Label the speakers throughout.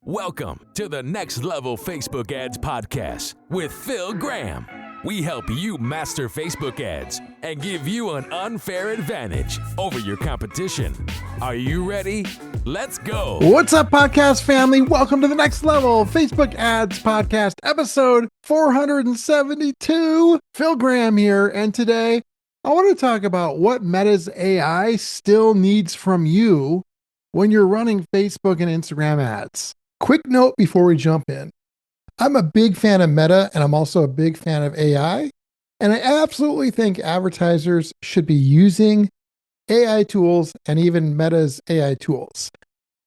Speaker 1: Welcome to the Next Level Facebook Ads Podcast with Phil Graham. We help you master Facebook ads and give you an unfair advantage over your competition. Are you ready? Let's go.
Speaker 2: What's up, podcast family? Welcome to the Next Level Facebook Ads Podcast, episode 472. Phil Graham here, and today I want to talk about what Meta's AI still needs from you when you're running Facebook and Instagram ads. Quick note before we jump in. I'm a big fan of Meta, and I'm also a big fan of AI, and I absolutely think advertisers should be using AI tools and even Meta's AI tools.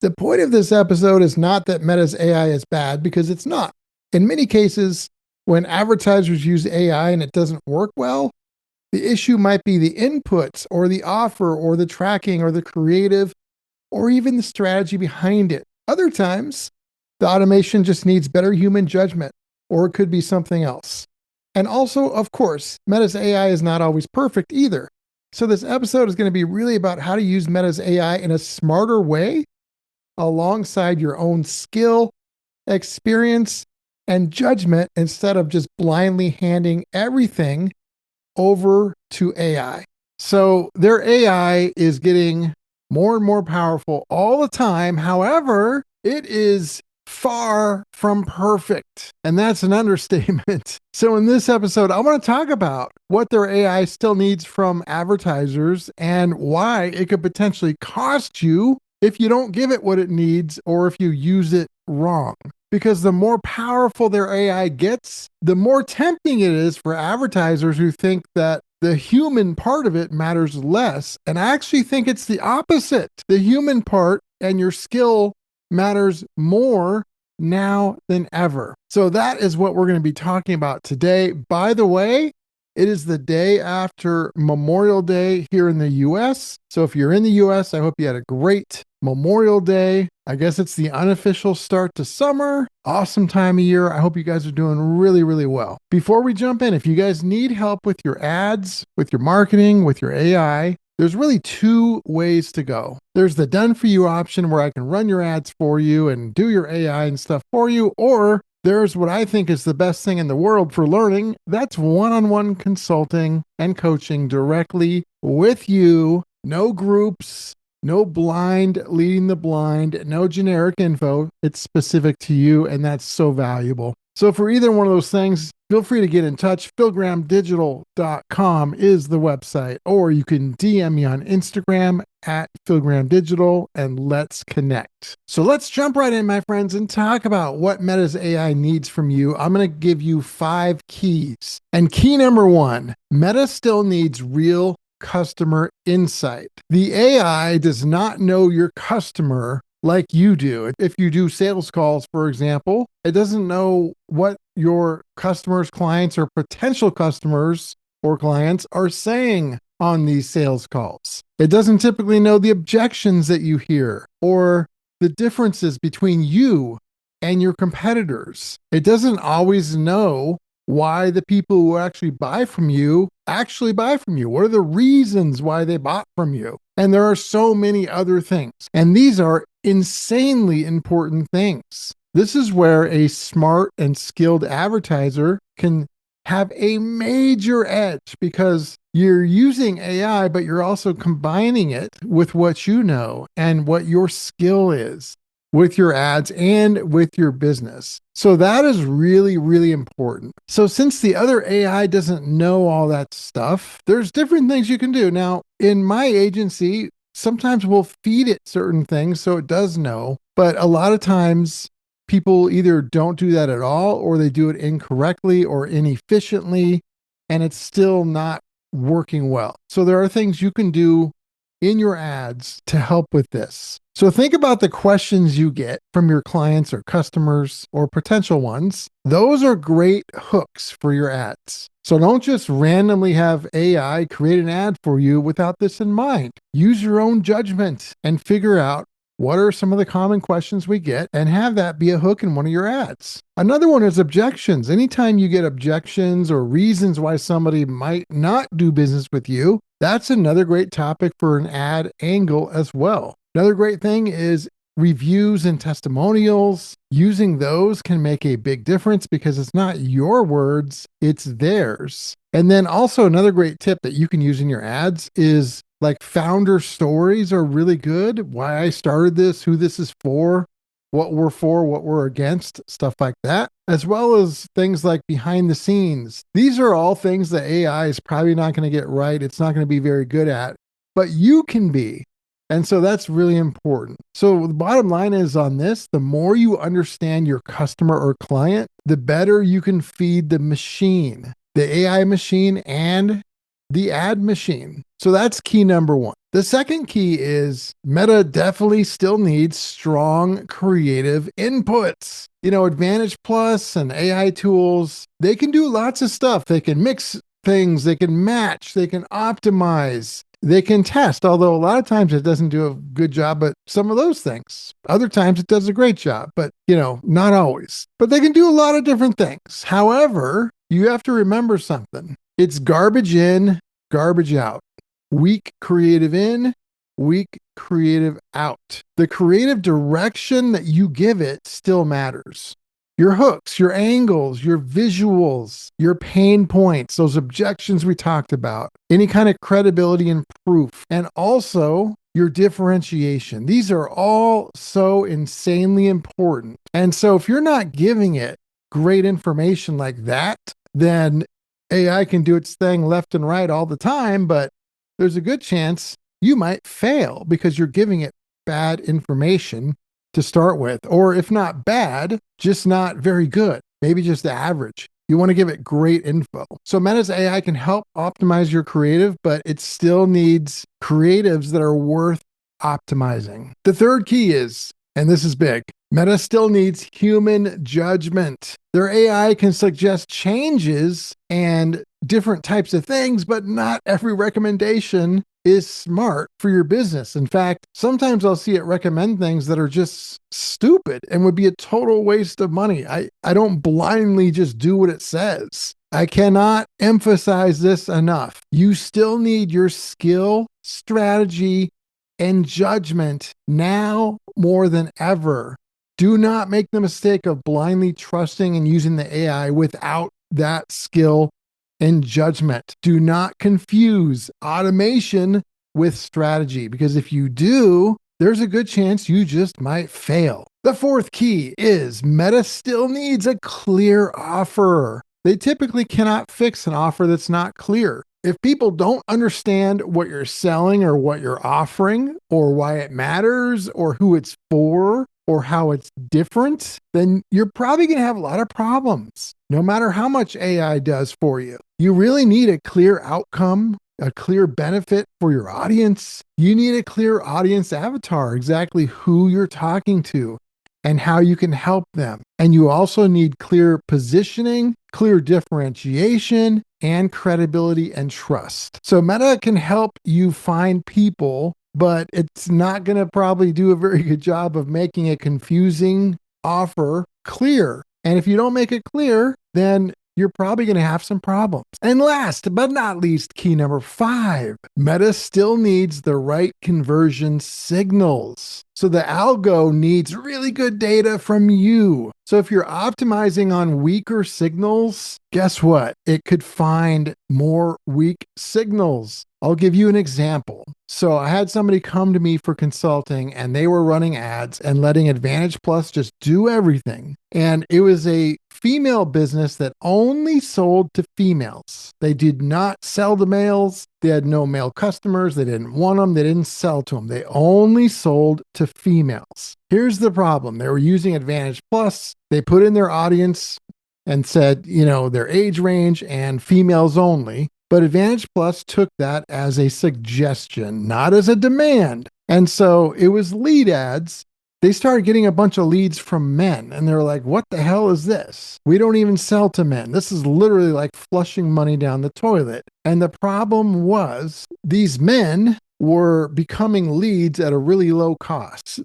Speaker 2: The point of this episode is not that Meta's AI is bad, because it's not. In many cases, when advertisers use AI and it doesn't work well, the issue might be the inputs or the offer or the tracking or the creative or even the strategy behind it. Other times, the automation just needs better human judgment, or it could be something else. And also, of course, Meta's AI is not always perfect either. So this episode is going to be really about how to use Meta's AI in a smarter way alongside your own skill, experience, and judgment instead of just blindly handing everything over to AI. So their AI is getting more and more powerful all the time. However, it is far from perfect, and that's an understatement. So in this episode, I want to talk about what their AI still needs from advertisers and why it could potentially cost you if you don't give it what it needs or if you use it wrong. Because the more powerful their AI gets, the more tempting it is for advertisers who think that the human part of it matters less. And I actually think it's the opposite. The human part and your skill matters more now than ever. So that is what we're going to be talking about today. By the way, it is the day after Memorial Day here in the US. So if you're in the US, I hope you had a great Memorial Day. I guess it's the unofficial start to summer. Awesome time of year. I hope you guys are doing really, really well. Before we jump in, if you guys need help with your ads, with your marketing, with your AI, there's really two ways to go. There's the done for you option where I can run your ads for you and do your AI and stuff for you, or there's what I think is the best thing in the world for learning. That's one-on-one consulting and coaching directly with you. No groups, no blind leading the blind, no generic info. It's specific to you, and that's so valuable. So for either one of those things, feel free to get in touch. philgrahamdigital.com is the website, or you can DM me on Instagram at philgrahamdigital, and let's connect. So let's jump right in, my friends, and talk about what Meta's AI needs from you. I'm going to give you 5 keys. And key number 1, Meta still needs real customer insight. The AI does not know your customer like you do. If you do sales calls, for example, it doesn't know what your customers, clients, or potential customers or clients are saying on these sales calls. It doesn't typically know the objections that you hear or the differences between you and your competitors. It doesn't always know why the people who actually buy from you. What are the reasons why they bought from you? And there are so many other things. And these are insanely important things. This is where a smart and skilled advertiser can have a major edge, because you're using AI, but you're also combining it with what you know and what your skill is with your ads and with your business. So that is really, really important. So since the other AI doesn't know all that stuff, there's different things you can do. Now, in my agency, sometimes we'll feed it certain things so it does know, but a lot of times people either don't do that at all, or they do it incorrectly or inefficiently, and it's still not working well. So there are things you can do in your ads to help with this. So think about the questions you get from your clients or customers or potential ones. Those are great hooks for your ads. So don't just randomly have AI create an ad for you without this in mind. Use your own judgment and figure out what are some of the common questions we get and have that be a hook in one of your ads. Another one is objections. Anytime you get objections or reasons why somebody might not do business with you, that's another great topic for an ad angle as well. Another great thing is reviews and testimonials, using those can make a big difference because it's not your words, it's theirs. And then also another great tip that you can use in your ads is like founder stories are really good. Why I started this, who this is for, what we're against, stuff like that, as well as things like behind the scenes. These are all things that AI is probably not going to get right. It's not going to be very good at, but you can be. And so that's really important. So the bottom line is on this, the more you understand your customer or client, the better you can feed the machine, the AI machine and the ad machine. So that's key number one. The second key is Meta definitely still needs strong creative inputs. Advantage Plus and AI tools, they can do lots of stuff. They can mix things, they can match, they can optimize, they can test, although a lot of times it doesn't do a good job at some of those things. Other times it does a great job, but not always. But they can do a lot of different things. However, you have to remember something. It's garbage in, garbage out. Weak creative in, weak creative out. The creative direction that you give it still matters. Your hooks, your angles, your visuals, your pain points, those objections we talked about, any kind of credibility and proof, and also your differentiation. These are all so insanely important. And so if you're not giving it great information like that, then AI can do its thing left and right all the time, but there's a good chance you might fail because you're giving it bad information to start with, or if not bad, just not very good, maybe just average. You want to give it great info. So Meta's AI can help optimize your creative, but it still needs creatives that are worth optimizing. The third key is, and this is big, Meta still needs human judgment. Their AI can suggest changes and different types of things, but not every recommendation is smart for your business. In fact, sometimes I'll see it recommend things that are just stupid and would be a total waste of money. I don't blindly just do what it says. I cannot emphasize this enough. You still need your skill, strategy, and judgment now more than ever. Do not make the mistake of blindly trusting and using the AI without that skill and judgment. Do not confuse automation with strategy, because if you do, there's a good chance you just might fail. The fourth key is Meta still needs a clear offer. They typically cannot fix an offer that's not clear. If people don't understand what you're selling or what you're offering or why it matters or who it's for or how it's different, then you're probably going to have a lot of problems, no matter how much AI does for you. You really need a clear outcome, a clear benefit for your audience. You need a clear audience avatar, exactly who you're talking to and how you can help them. And you also need clear positioning, clear differentiation, and credibility and trust. So Meta can help you find people, but it's not going to probably do a very good job of making a confusing offer clear. And if you don't make it clear, then you're probably going to have some problems. And last but not least, key number 5, Meta still needs the right conversion signals. So the algo needs really good data from you. So if you're optimizing on weaker signals, guess what? It could find more weak signals. I'll give you an example. So I had somebody come to me for consulting and they were running ads and letting Advantage Plus just do everything. And it was a female business that only sold to females. They did not sell to males. They had no male customers. They didn't want them. They didn't sell to them. They only sold to females. Here's the problem. They were using Advantage Plus. They put in their audience and said, their age range and females only. But Advantage Plus took that as a suggestion, not as a demand. And so it was lead ads. They started getting a bunch of leads from men, and they're like, what the hell is this? We don't even sell to men. This is literally like flushing money down the toilet. And the problem was these men were becoming leads at a really low cost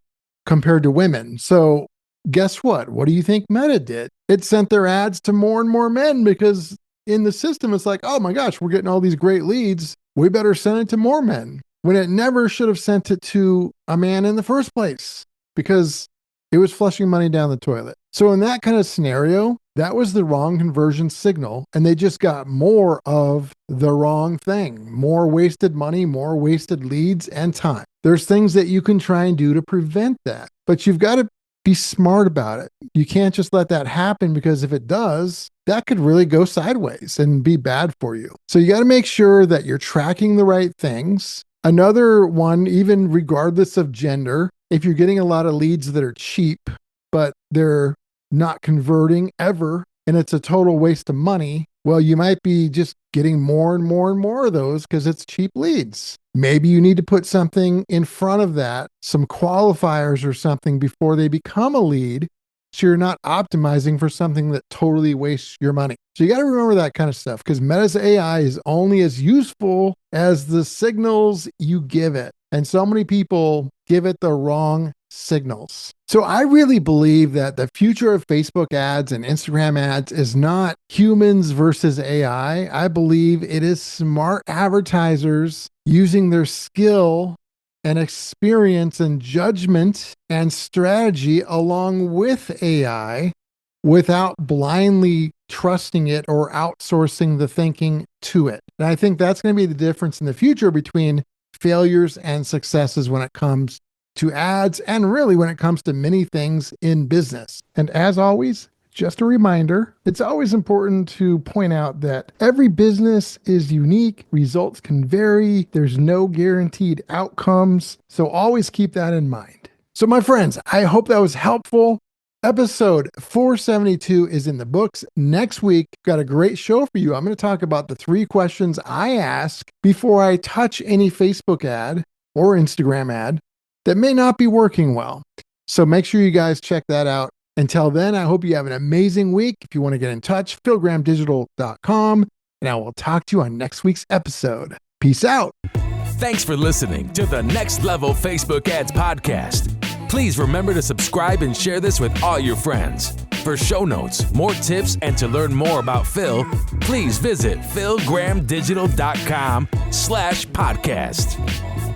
Speaker 2: compared to women. So guess what? What do you think Meta did? It sent their ads to more and more men because in the system, it's like, oh my gosh, we're getting all these great leads. We better send it to more men, when it never should have sent it to a man in the first place. because it was flushing money down the toilet. So in that kind of scenario, that was the wrong conversion signal, and they just got more of the wrong thing, more wasted money, more wasted leads and time. There's things that you can try and do to prevent that, but you've got to be smart about it. You can't just let that happen, because if it does, that could really go sideways and be bad for you. So you got to make sure that you're tracking the right things. Another one, even regardless of gender, if you're getting a lot of leads that are cheap, but they're not converting ever, and it's a total waste of money, well, you might be just getting more and more and more of those because it's cheap leads. Maybe you need to put something in front of that, some qualifiers or something before they become a lead, so you're not optimizing for something that totally wastes your money. So you got to remember that kind of stuff, because Meta's AI is only as useful as the signals you give it. And so many people give it the wrong signals. So I really believe that the future of Facebook ads and Instagram ads is not humans versus AI. I believe it is smart advertisers using their skill and experience and judgment and strategy along with AI without blindly trusting it or outsourcing the thinking to it. And I think that's going to be the difference in the future between failures and successes when it comes to ads, and really when it comes to many things in business. And as always, just a reminder, it's always important to point out that every business is unique, results can vary, there's no guaranteed outcomes, so always keep that in mind. So my friends, I hope that was helpful. Episode 472 is in the books. Next week, got a great show for you. I'm going to talk about the 3 questions I ask before I touch any Facebook ad or Instagram ad that may not be working well. So make sure you guys check that out. Until then, I hope you have an amazing week. If you want to get in touch, philgrahamdigital.com, and I will talk to you on next week's episode. Peace out.
Speaker 1: Thanks for listening to the Next Level Facebook Ads Podcast. Please remember to subscribe and share this with all your friends. For show notes, more tips, and to learn more about Phil, please visit philgrahamdigital.com/podcast.